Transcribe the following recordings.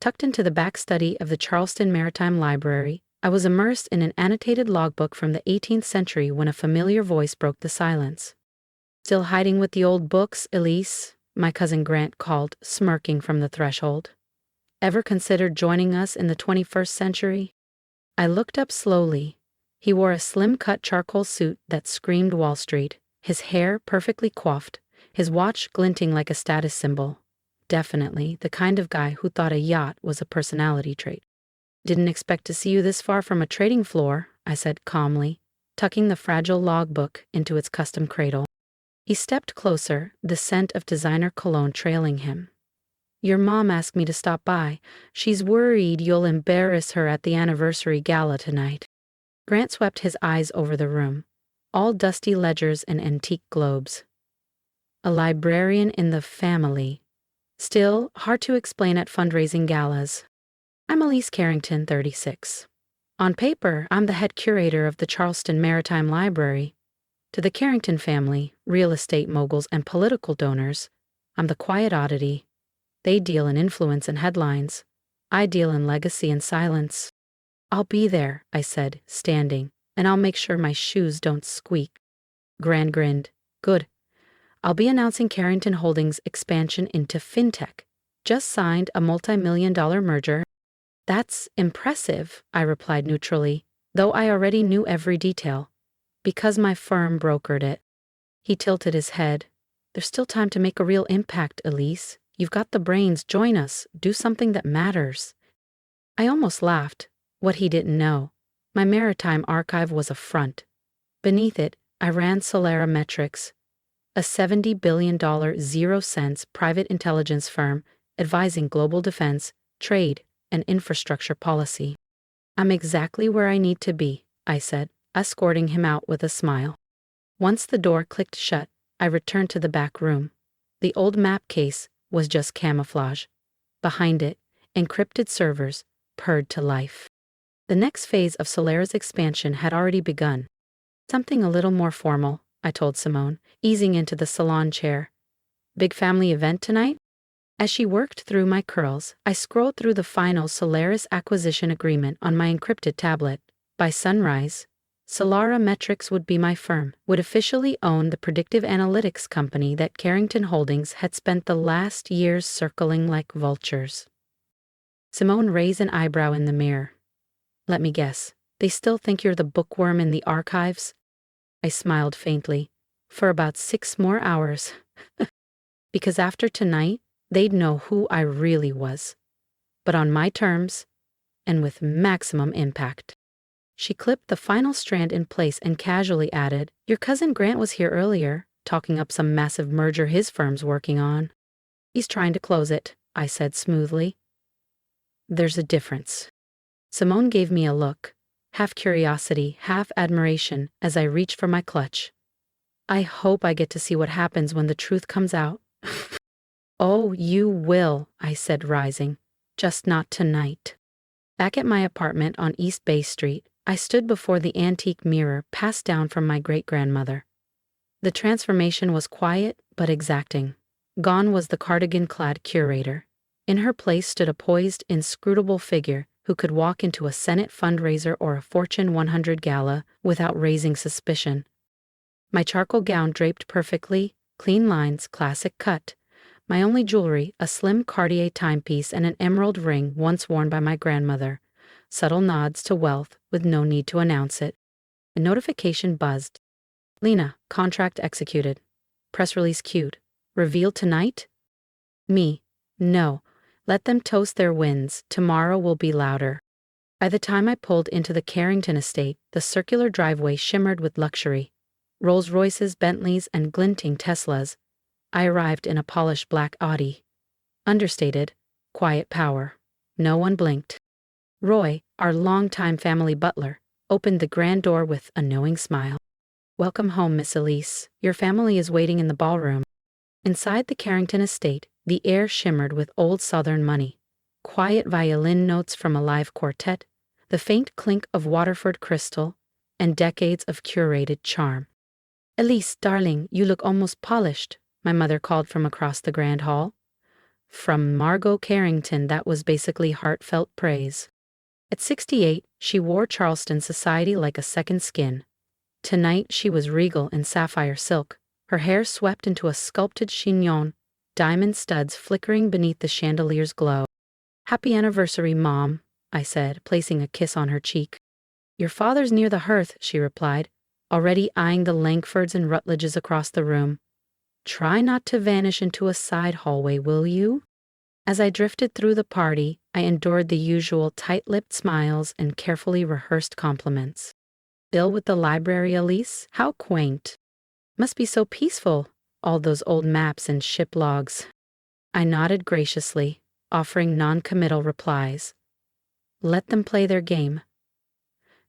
Tucked into the back study of the Charleston Maritime Library, I was immersed in an annotated logbook from the 18th century when a familiar voice broke the silence. "Still hiding with the old books, Elise?" my cousin Grant called, smirking from the threshold. "Ever considered joining us in the 21st century?" I looked up slowly. He wore a slim-cut charcoal suit that screamed Wall Street, his hair perfectly coiffed, his watch glinting like a status symbol. Definitely the kind of guy who thought a yacht was a personality trait. "Didn't expect to see you this far from a trading floor," I said calmly, tucking the fragile logbook into its custom cradle. He stepped closer, the scent of designer cologne trailing him. "Your mom asked me to stop by. She's worried you'll embarrass her at the anniversary gala tonight." Grant swept his eyes over the room, all dusty ledgers and antique globes. A librarian in the family. Still, hard to explain at fundraising galas. "I'm Elise Carrington, 36. On paper, I'm the head curator of the Charleston Maritime Library. To the Carrington family, real estate moguls, and political donors, I'm the quiet oddity. They deal in influence and headlines. I deal in legacy and silence." "I'll be there," I said, standing, "and I'll make sure my shoes don't squeak." Grant grinned. "Good. I'll be announcing Carrington Holdings' expansion into fintech. Just signed a multi-million-dollar merger." "That's impressive," I replied neutrally, though I already knew every detail. "Because my firm brokered it." He tilted his head. "There's still time to make a real impact, Elise. You've got the brains. Join us. Do something that matters." I almost laughed. What he didn't know. My maritime archive was a front. Beneath it, I ran Solera Metrics, a $70 billion zero-cents private intelligence firm advising global defense, trade, and infrastructure policy. "I'm exactly where I need to be," I said, escorting him out with a smile. Once the door clicked shut, I returned to the back room. The old map case was just camouflage. Behind it, encrypted servers purred to life. The next phase of Solera's expansion had already begun. "Something a little more formal," I told Simone, easing into the salon chair. "Big family event tonight?" As she worked through my curls, I scrolled through the final Solaris acquisition agreement on my encrypted tablet. By sunrise, Solera Metrics would be my firm, would officially own the predictive analytics company that Carrington Holdings had spent the last years circling like vultures. Simone raised an eyebrow in the mirror. "Let me guess, they still think you're the bookworm in the archives?" I smiled faintly. "For about 6 more hours." "Because after tonight, they'd know who I really was. But on my terms, and with maximum impact." She clipped the final strand in place and casually added, "Your cousin Grant was here earlier, talking up some massive merger his firm's working on." "He's trying to close it," I said smoothly. "There's a difference." Simone gave me a look, half curiosity, half admiration, as I reached for my clutch. "I hope I get to see what happens when the truth comes out." "Oh, you will," I said, rising. "Just not tonight." Back at my apartment on East Bay Street, I stood before the antique mirror passed down from my great-grandmother. The transformation was quiet but exacting. Gone was the cardigan-clad curator. In her place stood a poised, inscrutable figure who could walk into a Senate fundraiser or a Fortune 100 gala without raising suspicion. My charcoal gown draped perfectly, clean lines, classic cut. My only jewelry, a slim Cartier timepiece and an emerald ring once worn by my grandmother. Subtle nods to wealth with no need to announce it. A notification buzzed. "Lena, contract executed. Press release queued. Revealed tonight?" Me. "No. Let them toast their wins. Tomorrow will be louder." By the time I pulled into the Carrington estate, the circular driveway shimmered with luxury. Rolls-Royces, Bentleys, and glinting Teslas. I arrived in a polished black Audi. Understated, quiet power. No one blinked. Roy, our longtime family butler, opened the grand door with a knowing smile. "Welcome home, Miss Elise. Your family is waiting in the ballroom." Inside the Carrington estate, the air shimmered with old Southern money. Quiet violin notes from a live quartet, the faint clink of Waterford crystal, and decades of curated charm. "Elise, darling, you look almost polished," my mother called from across the grand hall. From Margot Carrington, that was basically heartfelt praise. At 68, she wore Charleston society like a second skin. Tonight she was regal in sapphire silk, her hair swept into a sculpted chignon, diamond studs flickering beneath the chandelier's glow. "Happy anniversary, Mom," I said, placing a kiss on her cheek. "Your father's near the hearth," she replied, already eyeing the Langfords and Rutledges across the room. "Try not to vanish into a side hallway, will you?" As I drifted through the party, I endured the usual tight-lipped smiles and carefully rehearsed compliments. "Bill with the library, Elise? How quaint. Must be so peaceful, all those old maps and ship logs." I nodded graciously, offering non-committal replies. Let them play their game.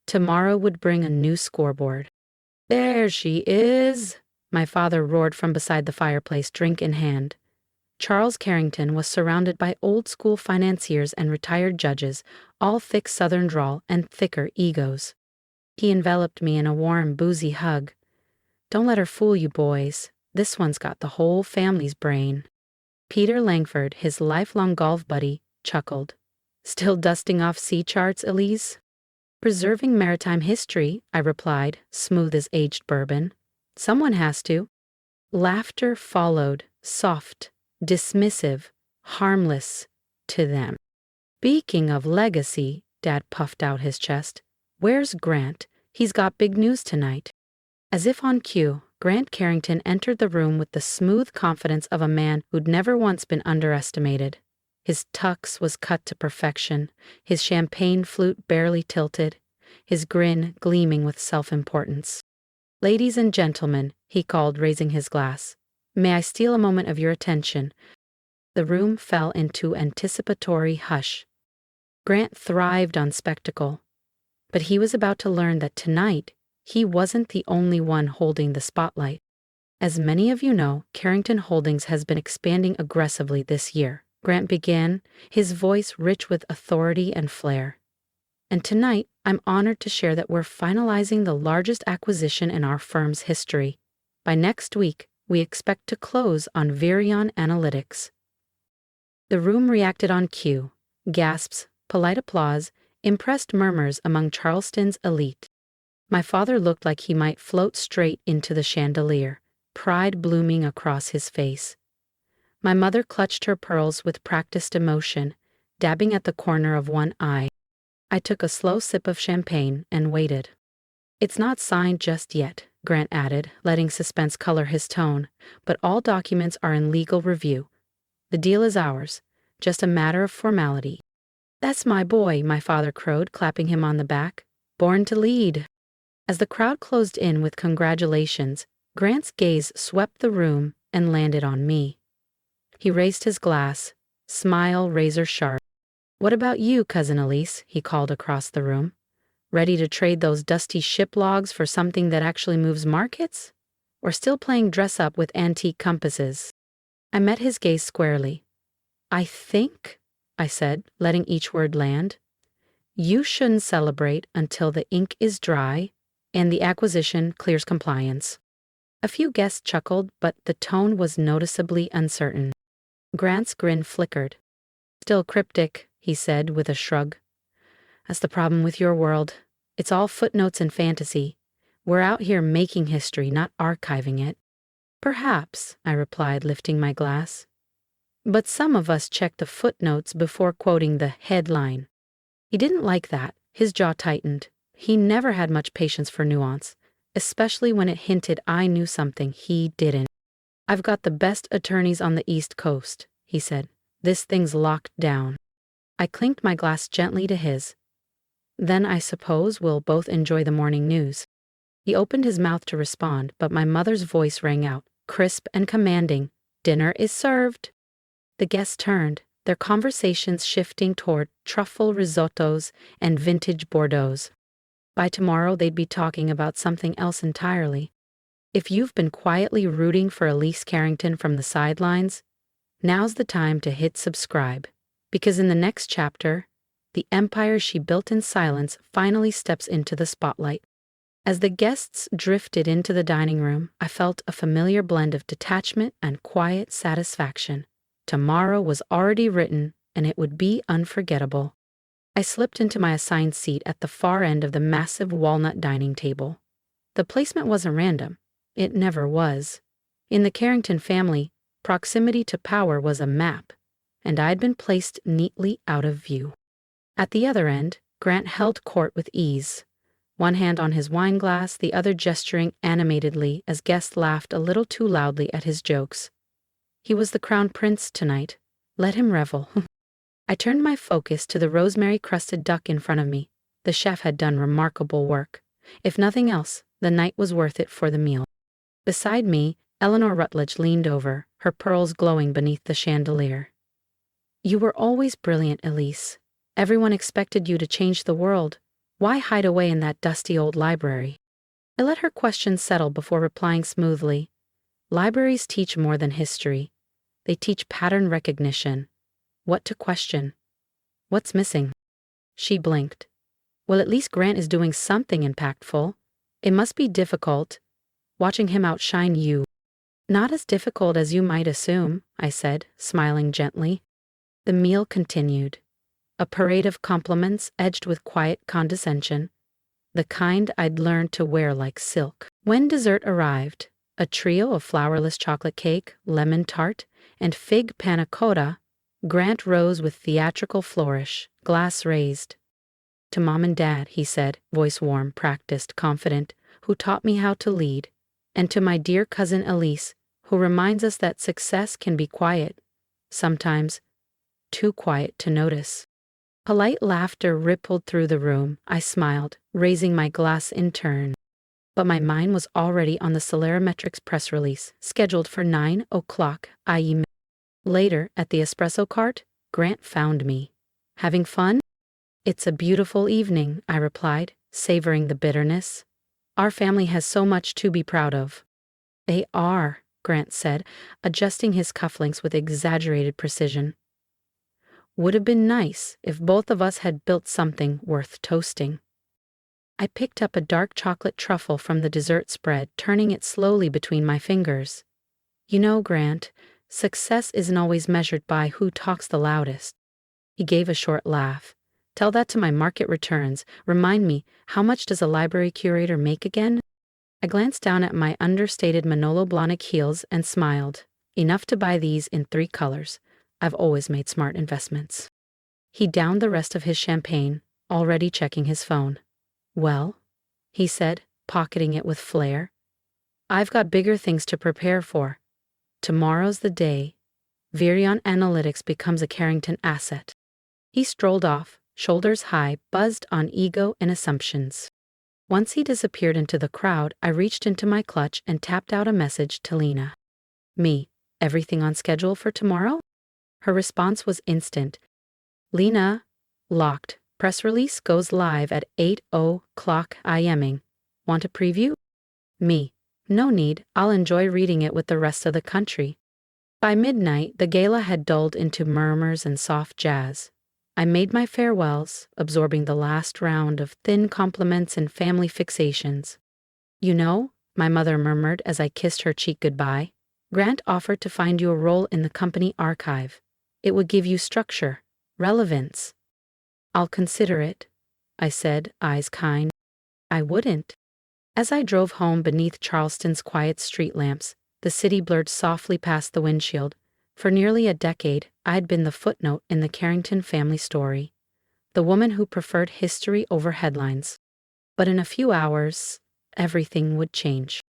Tomorrow would bring a new scoreboard. "There she is!" my father roared from beside the fireplace, drink in hand. Charles Carrington was surrounded by old-school financiers and retired judges, all thick Southern drawl and thicker egos. He enveloped me in a warm, boozy hug. "Don't let her fool you, boys. This one's got the whole family's brain." Peter Langford, his lifelong golf buddy, chuckled. "Still dusting off sea charts, Elise?" "Preserving maritime history," I replied, smooth as aged bourbon. "Someone has to." Laughter followed, soft, dismissive, harmless to them. "Speaking of legacy," Dad puffed out his chest, "where's Grant? He's got big news tonight." As if on cue, Grant Carrington entered the room with the smooth confidence of a man who'd never once been underestimated. His tux was cut to perfection, his champagne flute barely tilted, his grin gleaming with self-importance. "Ladies and gentlemen," he called, raising his glass, "may I steal a moment of your attention?" The room fell into anticipatory hush. Grant thrived on spectacle, but he was about to learn that tonight he wasn't the only one holding the spotlight. As many of you know, Carrington Holdings has been expanding aggressively this year. Grant began, his voice rich with authority and flair. "And tonight, I'm honored to share that we're finalizing the largest acquisition in our firm's history. By next week, we expect to close on Virion Analytics." The room reacted on cue. Gasps, polite applause, impressed murmurs among Charleston's elite. My father looked like he might float straight into the chandelier, pride blooming across his face. My mother clutched her pearls with practiced emotion, dabbing at the corner of one eye. I took a slow sip of champagne and waited. "It's not signed just yet," Grant added, letting suspense color his tone, "but all documents are in legal review. The deal is ours, just a matter of formality." "That's my boy," my father crowed, clapping him on the back. "Born to lead." As the crowd closed in with congratulations, Grant's gaze swept the room and landed on me. He raised his glass, smile razor sharp. "What about you, Cousin Elise?" he called across the room. "Ready to trade those dusty ship logs for something that actually moves markets? Or still playing dress-up with antique compasses?" I met his gaze squarely. "I think," I said, letting each word land, "you shouldn't celebrate until the ink is dry and the acquisition clears compliance." A few guests chuckled, but the tone was noticeably uncertain. Grant's grin flickered. "Still cryptic," he said with a shrug. "That's the problem with your world. It's all footnotes and fantasy. We're out here making history, not archiving it." "Perhaps," I replied, lifting my glass. "But some of us check the footnotes before quoting the headline." He didn't like that. His jaw tightened. He never had much patience for nuance, especially when it hinted I knew something he didn't. "I've got the best attorneys on the East Coast," he said. "This thing's locked down." I clinked my glass gently to his. "Then I suppose we'll both enjoy the morning news." He opened his mouth to respond, but my mother's voice rang out, crisp and commanding. "Dinner is served." The guests turned, their conversations shifting toward truffle risottos and vintage Bordeaux. By tomorrow, they'd be talking about something else entirely. If you've been quietly rooting for Elise Carrington from the sidelines, now's the time to hit subscribe, because in the next chapter, the empire she built in silence finally steps into the spotlight. As the guests drifted into the dining room, I felt a familiar blend of detachment and quiet satisfaction. Tomorrow was already written, and it would be unforgettable. I slipped into my assigned seat at the far end of the massive walnut dining table. The placement wasn't random. It never was. In the Carrington family, proximity to power was a map, and I'd been placed neatly out of view. At the other end, Grant held court with ease, one hand on his wine glass, the other gesturing animatedly as guests laughed a little too loudly at his jokes. He was the crown prince tonight. Let him revel. I turned my focus to the rosemary-crusted duck in front of me. The chef had done remarkable work. If nothing else, the night was worth it for the meal. Beside me, Eleanor Rutledge leaned over, her pearls glowing beneath the chandelier. You were always brilliant, Elise. Everyone expected you to change the world. Why hide away in that dusty old library? I let her question settle before replying smoothly. Libraries teach more than history. They teach pattern recognition. What to question? What's missing? She blinked. Well, at least Grant is doing something impactful. It must be difficult, watching him outshine you. Not as difficult as you might assume, I said, smiling gently. The meal continued. A parade of compliments edged with quiet condescension, the kind I'd learned to wear like silk. When dessert arrived, a trio of flourless chocolate cake, lemon tart, and fig panna cotta, Grant rose with theatrical flourish, glass raised. To Mom and Dad, he said, voice warm, practiced, confident, who taught me how to lead, and to my dear cousin Elise, who reminds us that success can be quiet, sometimes too quiet to notice. Polite laughter rippled through the room. I smiled, raising my glass in turn. But my mind was already on the Solerametrics press release, scheduled for 9 o'clock IE. Later, at the espresso cart, Grant found me. Having fun? It's a beautiful evening, I replied, savoring the bitterness. Our family has so much to be proud of. They are, Grant said, adjusting his cufflinks with exaggerated precision. Would have been nice if both of us had built something worth toasting. I picked up a dark chocolate truffle from the dessert spread, turning it slowly between my fingers. You know, Grant, success isn't always measured by who talks the loudest. He gave a short laugh. Tell that to my market returns. Remind me, how much does a library curator make again? I glanced down at my understated Manolo Blahnik heels and smiled. Enough to buy these in 3 colors. I've always made smart investments. He downed the rest of his champagne, already checking his phone. Well, he said, pocketing it with flair. I've got bigger things to prepare for. Tomorrow's the day. Virion Analytics becomes a Carrington asset. He strolled off, shoulders high, buzzed on ego and assumptions. Once he disappeared into the crowd, I reached into my clutch and tapped out a message to Lena. Me, everything on schedule for tomorrow? Her response was instant. Lena, locked. Press release goes live at 8 o'clock IMing. Want a preview? Me. No need, I'll enjoy reading it with the rest of the country. By midnight, the gala had dulled into murmurs and soft jazz. I made my farewells, absorbing the last round of thin compliments and family fixations. You know, my mother murmured as I kissed her cheek goodbye, Grant offered to find you a role in the company archive. It would give you structure, relevance. I'll consider it, I said, eyes kind. I wouldn't. As I drove home beneath Charleston's quiet street lamps, the city blurred softly past the windshield. For nearly a decade, I'd been the footnote in the Carrington family story, the woman who preferred history over headlines. But in a few hours, everything would change.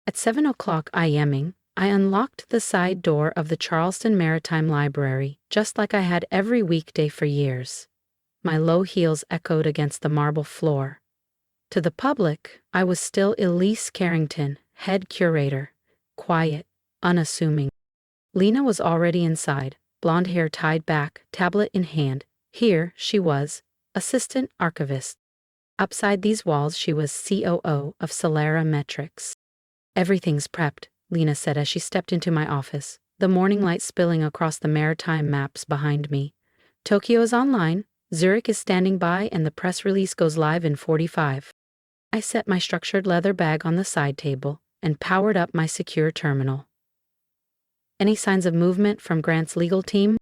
At 7 o'clock IMing, I unlocked the side door of the Charleston Maritime Library, just like I had every weekday for years. My low heels echoed against the marble floor. To the public, I was still Elise Carrington, head curator, quiet, unassuming. Lena was already inside, blonde hair tied back, tablet in hand. Here she was, assistant archivist. Upside these walls she was COO of Solerametrics. Everything's prepped, Lena said as she stepped into my office, the morning light spilling across the maritime maps behind me. Tokyo is online, Zurich is standing by, and the press release goes live in 45. I set my structured leather bag on the side table and powered up my secure terminal. Any signs of movement from Grant's legal team?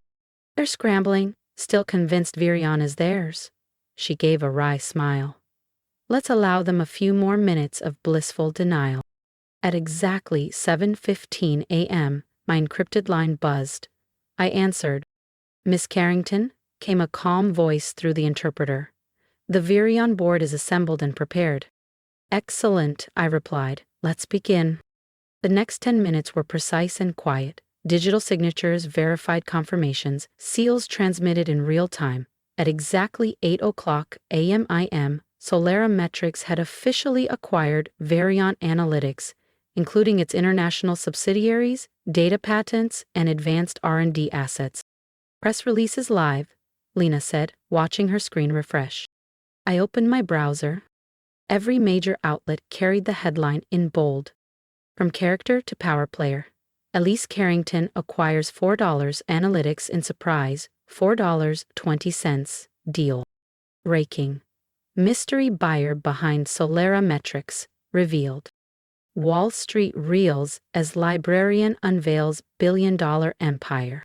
They're scrambling, still convinced Virion is theirs. She gave a wry smile. Let's allow them a few more minutes of blissful denial. At exactly 7:15 a.m., my encrypted line buzzed. I answered. Miss Carrington, came a calm voice through the interpreter. The Virion board is assembled and prepared. Excellent, I replied. Let's begin. The next 10 minutes were precise and quiet. Digital signatures, verified confirmations, seals transmitted in real time. At exactly 8 o'clock a.m. Solera Metrics had officially acquired Virion Analytics, including its international subsidiaries, data patents, and advanced R&D assets. Press release is live, Lena said, watching her screen refresh. I opened my browser. Every major outlet carried the headline in bold. From character to power player. Elise Carrington acquires $4 analytics in surprise, $4.20 deal. Raking. Mystery buyer behind Solera Metrics, revealed. Wall Street reels as librarian unveils billion-dollar empire.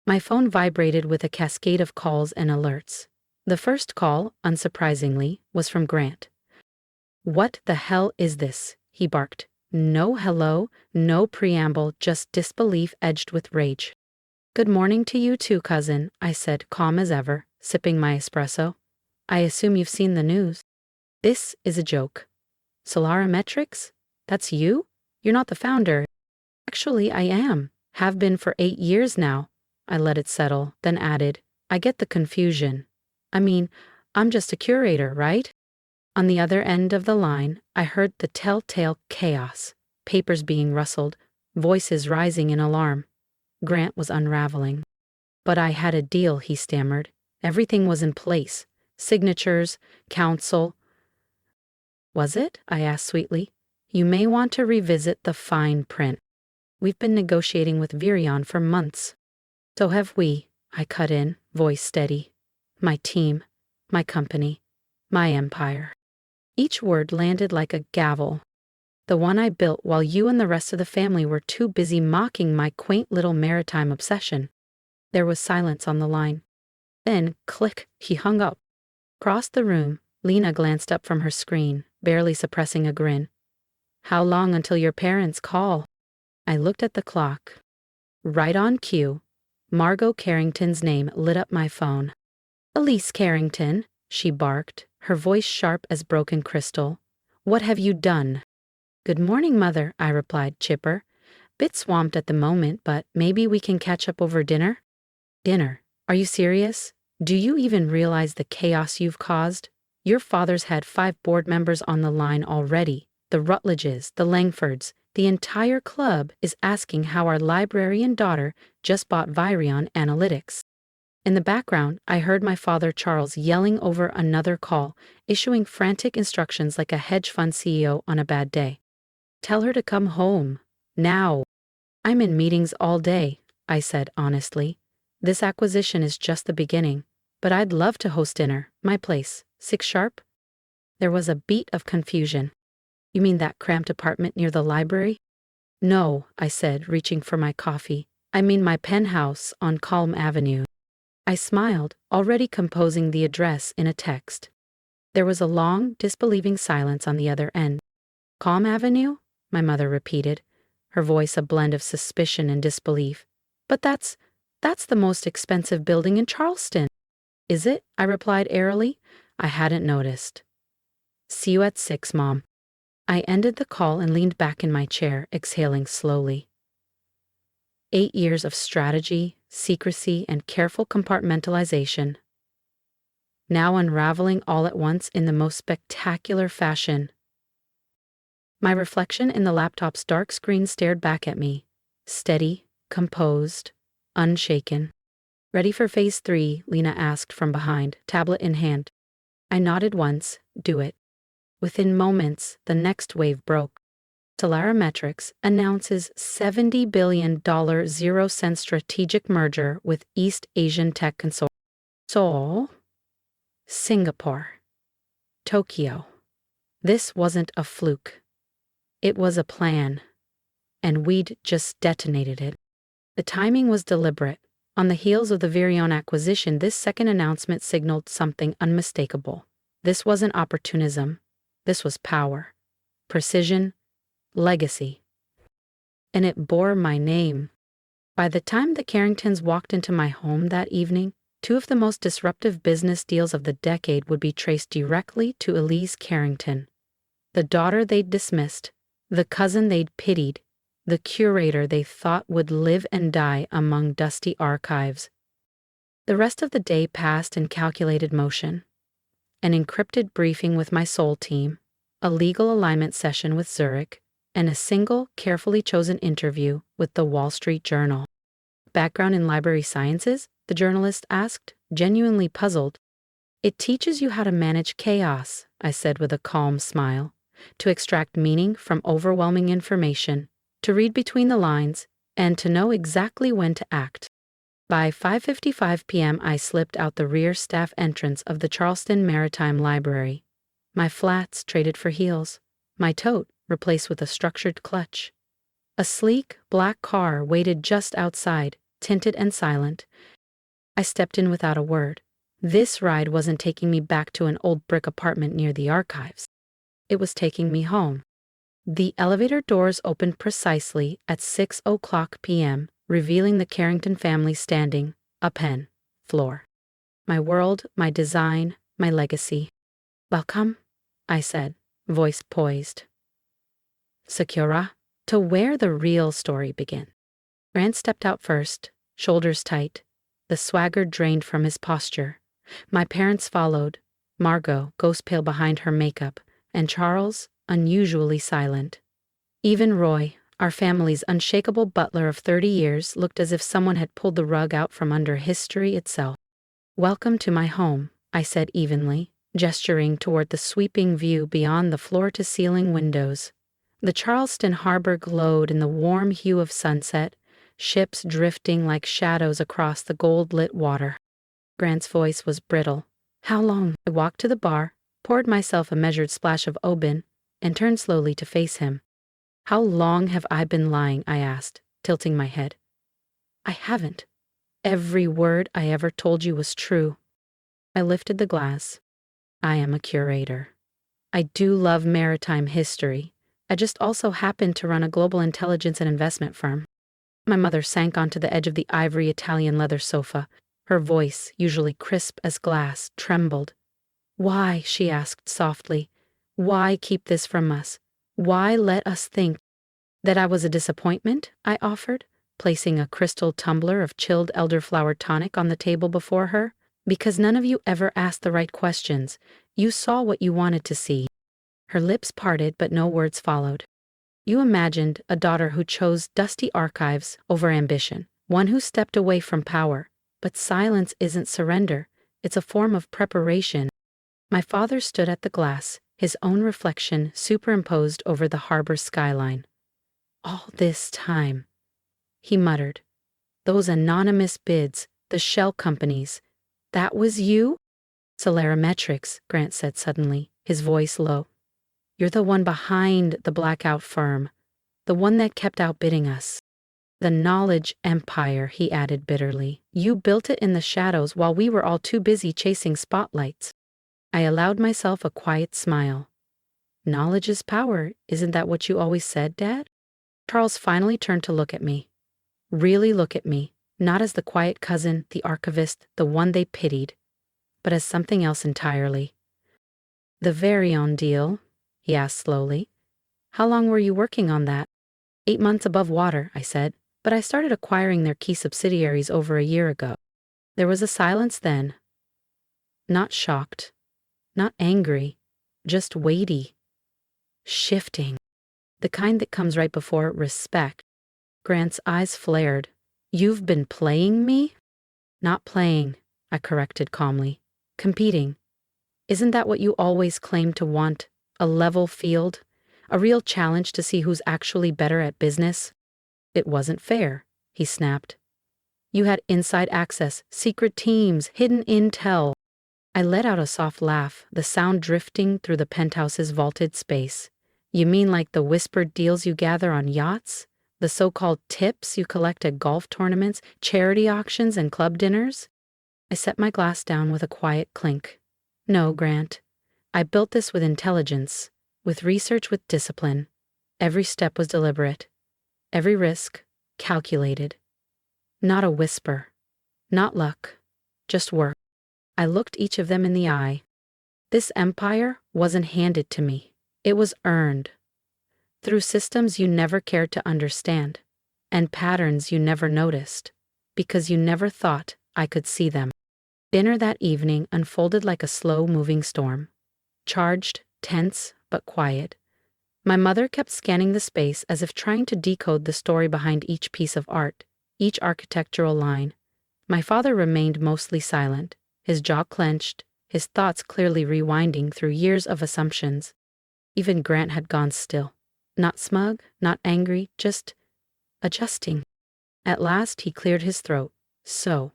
My phone vibrated with a cascade of calls and alerts. The first call, unsurprisingly, was from Grant. What the hell is this? He barked. No hello, no preamble, just disbelief edged with rage. Good morning to you too, cousin, I said, calm as ever, sipping my espresso. I assume you've seen the news. This is a joke. Solera Metrics? That's you? You're not the founder. Actually, I am. Have been for 8 years now. I let it settle, then added, I get the confusion. I mean, I'm just a curator, right? On the other end of the line, I heard the telltale chaos, papers being rustled, voices rising in alarm. Grant was unraveling. But I had a deal, he stammered. Everything was in place. Signatures, counsel. Was it? I asked sweetly. You may want to revisit the fine print. We've been negotiating with Virion for months. So have we, I cut in, voice steady. My team, my company, my empire. Each word landed like a gavel. The one I built while you and the rest of the family were too busy mocking my quaint little maritime obsession. There was silence on the line. Then, click, he hung up. Across the room, Lena glanced up from her screen, barely suppressing a grin. How long until your parents call? I looked at the clock. Right on cue. Margot Carrington's name lit up my phone. Elise Carrington, she barked, her voice sharp as broken crystal. What have you done? Good morning, Mother, I replied, chipper. Bit swamped at the moment, but maybe we can catch up over dinner? Dinner? Are you serious? Do you even realize the chaos you've caused? Your father's had 5 board members on the line already. The Rutledges, the Langfords, the entire club is asking how our librarian daughter just bought Virion Analytics. In the background, I heard my father Charles yelling over another call, issuing frantic instructions like a hedge fund CEO on a bad day. Tell her to come home. Now. I'm in meetings all day, I said honestly. This acquisition is just the beginning, but I'd love to host dinner, my place, 6 sharp. There was a beat of confusion. You mean that cramped apartment near the library? No, I said, reaching for my coffee. I mean my penthouse on Calm Avenue. I smiled, already composing the address in a text. There was a long, disbelieving silence on the other end. Calm Avenue? My mother repeated, her voice a blend of suspicion and disbelief. But that's the most expensive building in Charleston. Is it? I replied airily. I hadn't noticed. See you at 6, Mom. I ended the call and leaned back in my chair, exhaling slowly. 8 years of strategy, secrecy, and careful compartmentalization. Now unraveling all at once in the most spectacular fashion. My reflection in the laptop's dark screen stared back at me, steady, composed, unshaken. Ready for phase 3, Lena asked from behind, tablet in hand. I nodded once, do it. Within moments, the next wave broke. Solera Metrics announces $70 billion 0-cent strategic merger with East Asian Tech Consortium. Seoul, Singapore, Tokyo. This wasn't a fluke. It was a plan, and we'd just detonated it. The timing was deliberate. On the heels of the Virion acquisition, this second announcement signaled something unmistakable. This wasn't opportunism. This was power, precision, legacy. And it bore my name. By the time the Carringtons walked into my home that evening, two of the most disruptive business deals of the decade would be traced directly to Elise Carrington. The daughter they'd dismissed, the cousin they'd pitied, the curator they thought would live and die among dusty archives. The rest of the day passed in calculated motion. An encrypted briefing with my soul team, a legal alignment session with Zurich, and a single, carefully chosen interview with the Wall Street Journal. Background in library sciences? The journalist asked, genuinely puzzled. It teaches you how to manage chaos, I said with a calm smile, to extract meaning from overwhelming information, to read between the lines, and to know exactly when to act. By 5:55 p.m. I slipped out the rear staff entrance of the Charleston Maritime Library. My flats traded for heels, my tote replaced with a structured clutch. A sleek, black car waited just outside, tinted and silent. I stepped in without a word. This ride wasn't taking me back to an old brick apartment near the archives. It was taking me home. The elevator doors opened precisely at 6:00 p.m., revealing the Carrington family standing, a pen, floor. My world, my design, my legacy. Welcome, I said, voice poised. Secura, to where the real story began. Grant stepped out first, shoulders tight, the swagger drained from his posture. My parents followed, Margot, ghost pale behind her makeup, and Charles, unusually silent. Even Roy, our family's unshakable butler of 30 years, looked as if someone had pulled the rug out from under history itself. Welcome to my home, I said evenly, gesturing toward the sweeping view beyond the floor-to-ceiling windows. The Charleston harbor glowed in the warm hue of sunset, ships drifting like shadows across the gold-lit water. Grant's voice was brittle. How long? I walked to the bar, poured myself a measured splash of Oban, and turned slowly to face him. How long have I been lying? I asked, tilting my head. I haven't. Every word I ever told you was true. I lifted the glass. I am a curator. I do love maritime history. I just also happen to run a global intelligence and investment firm. My mother sank onto the edge of the ivory Italian leather sofa. Her voice, usually crisp as glass, trembled. Why, she asked softly, why keep this from us? Why let us think that I was a disappointment? I offered, placing a crystal tumbler of chilled elderflower tonic on the table before her. Because none of you ever asked the right questions. You saw what you wanted to see. Her lips parted, but no words followed. You imagined a daughter who chose dusty archives over ambition, one who stepped away from power. But silence isn't surrender. It's a form of preparation. My father stood at the glass, his own reflection superimposed over the harbor skyline. All this time, he muttered. Those anonymous bids, the shell companies. That was you? Solarimetrics, Grant said suddenly, his voice low. You're the one behind the blackout firm, the one that kept outbidding us. The knowledge empire, he added bitterly. You built it in the shadows while we were all too busy chasing spotlights. I allowed myself a quiet smile. Knowledge is power, isn't that what you always said, Dad? Charles finally turned to look at me. Really look at me, not as the quiet cousin, the archivist, the one they pitied, but as something else entirely. The Virion deal, he asked slowly. How long were you working on that? 8 months above water, I said, but I started acquiring their key subsidiaries over a year ago. There was a silence then. Not shocked, not angry, just weighty. Shifting. The kind that comes right before respect. Grant's eyes flared. You've been playing me? Not playing, I corrected calmly. Competing. Isn't that what you always claimed to want? A level field? A real challenge to see who's actually better at business? It wasn't fair, he snapped. You had inside access, secret teams, hidden intel. I let out a soft laugh, the sound drifting through the penthouse's vaulted space. You mean like the whispered deals you gather on yachts? The so-called tips you collect at golf tournaments, charity auctions, and club dinners? I set my glass down with a quiet clink. No, Grant. I built this with intelligence, with research, with discipline. Every step was deliberate. Every risk, calculated. Not a whisper. Not luck. Just work. I looked each of them in the eye. This empire wasn't handed to me. It was earned. Through systems you never cared to understand, and patterns you never noticed, because you never thought I could see them. Dinner that evening unfolded like a slow-moving storm. Charged, tense, but quiet. My mother kept scanning the space as if trying to decode the story behind each piece of art, each architectural line. My father remained mostly silent, his jaw clenched, his thoughts clearly rewinding through years of assumptions. Even Grant had gone still. Not smug, not angry, just adjusting. At last he cleared his throat. So,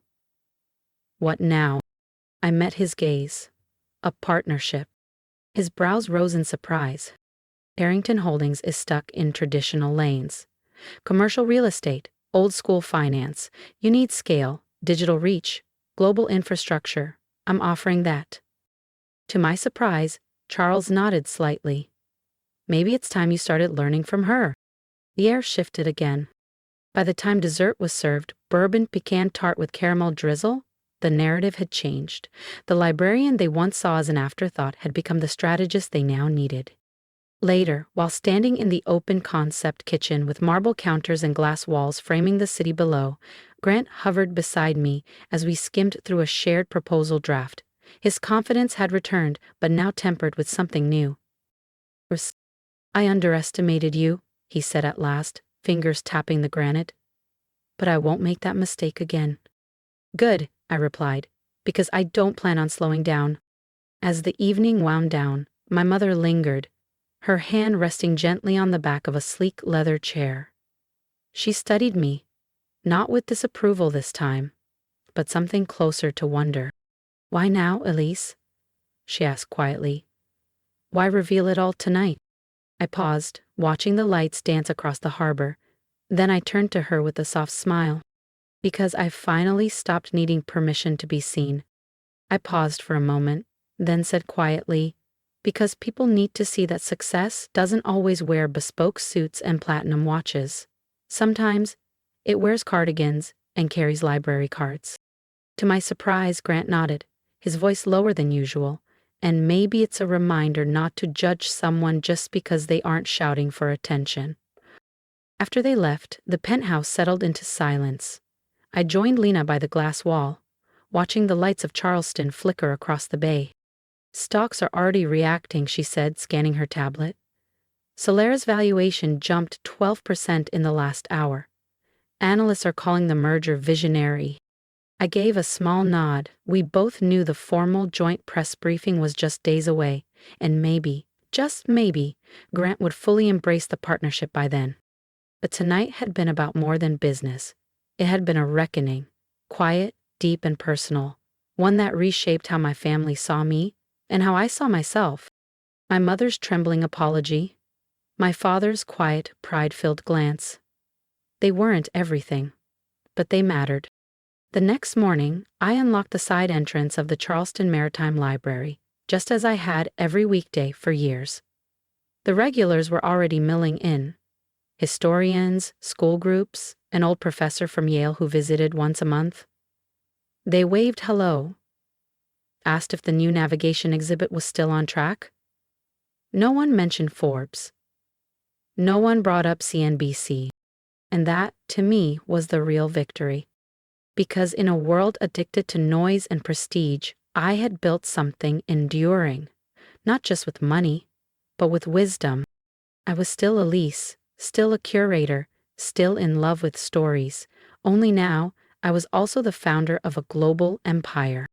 what now? I met his gaze. A partnership. His brows rose in surprise. Arrington Holdings is stuck in traditional lanes. Commercial real estate, old school finance. You need scale, digital reach, global infrastructure. I'm offering that. To my surprise, Charles nodded slightly. Maybe it's time you started learning from her. The air shifted again. By the time dessert was served, bourbon pecan tart with caramel drizzle, the narrative had changed. The librarian they once saw as an afterthought had become the strategist they now needed. Later, while standing in the open concept kitchen with marble counters and glass walls framing the city below, Grant hovered beside me as we skimmed through a shared proposal draft. His confidence had returned, but now tempered with something new. I underestimated you, he said at last, fingers tapping the granite. But I won't make that mistake again. Good, I replied, because I don't plan on slowing down. As the evening wound down, my mother lingered, her hand resting gently on the back of a sleek leather chair. She studied me, not with disapproval this time, but something closer to wonder. Why now, Elise? She asked quietly. Why reveal it all tonight? I paused, watching the lights dance across the harbor. Then I turned to her with a soft smile. Because I finally stopped needing permission to be seen. I paused for a moment, then said quietly, because people need to see that success doesn't always wear bespoke suits and platinum watches. Sometimes, it wears cardigans and carries library cards. To my surprise, Grant nodded, his voice lower than usual. And maybe it's a reminder not to judge someone just because they aren't shouting for attention. After they left, the penthouse settled into silence. I joined Lena by the glass wall, watching the lights of Charleston flicker across the bay. Stocks are already reacting, she said, scanning her tablet. Solera's valuation jumped 12% in the last hour. Analysts are calling the merger visionary. I gave a small nod. We both knew the formal joint press briefing was just days away, and maybe, just maybe, Grant would fully embrace the partnership by then. But tonight had been about more than business. It had been a reckoning, quiet, deep, and personal, one that reshaped how my family saw me and how I saw myself. My mother's trembling apology, my father's quiet, pride-filled glance. They weren't everything, but they mattered. The next morning, I unlocked the side entrance of the Charleston Maritime Library, just as I had every weekday for years. The regulars were already milling in. Historians, school groups, an old professor from Yale who visited once a month. They waved hello, asked if the new navigation exhibit was still on track. No one mentioned Forbes. No one brought up CNBC. And that, to me, was the real victory. Because in a world addicted to noise and prestige, I had built something enduring, not just with money, but with wisdom. I was still Elise, still a curator, still in love with stories, only now I was also the founder of a global empire.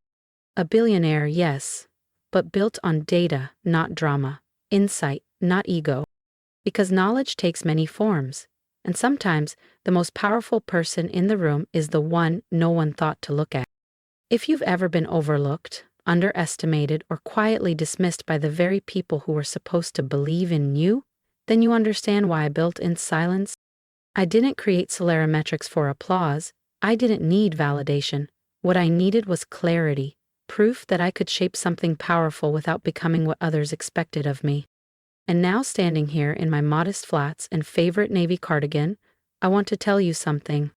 A billionaire, yes, but built on data, not drama, insight, not ego. Because knowledge takes many forms. And sometimes, the most powerful person in the room is the one no one thought to look at. If you've ever been overlooked, underestimated, or quietly dismissed by the very people who were supposed to believe in you, then you understand why I built in silence. I didn't create Solarimetrics for applause. I didn't need validation. What I needed was clarity, proof that I could shape something powerful without becoming what others expected of me. And now, standing here in my modest flats and favorite navy cardigan, I want to tell you something.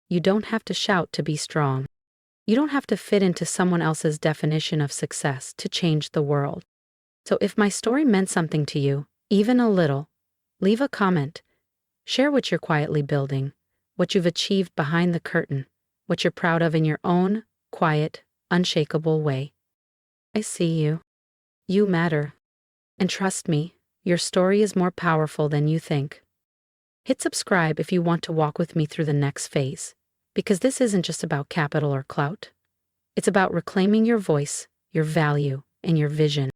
You don't have to shout to be strong. You don't have to fit into someone else's definition of success to change the world. So if my story meant something to you, even a little, leave a comment. Share what you're quietly building, what you've achieved behind the curtain, what you're proud of in your own, quiet, unshakable way. I see you. You matter. And trust me, your story is more powerful than you think. Hit subscribe if you want to walk with me through the next phase, because this isn't just about capital or clout. It's about reclaiming your voice, your value, and your vision.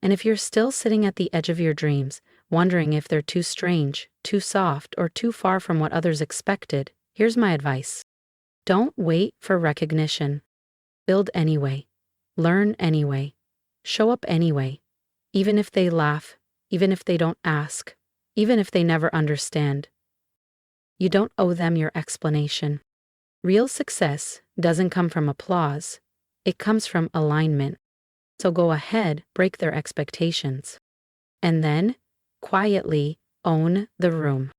And if you're still sitting at the edge of your dreams, wondering if they're too strange, too soft, or too far from what others expected, here's my advice. Don't wait for recognition. Build anyway. Learn anyway. Show up anyway. Even if they laugh, even if they don't ask, even if they never understand. You don't owe them your explanation. Real success doesn't come from applause. It comes from alignment. So go ahead, break their expectations. And then, quietly, own the room.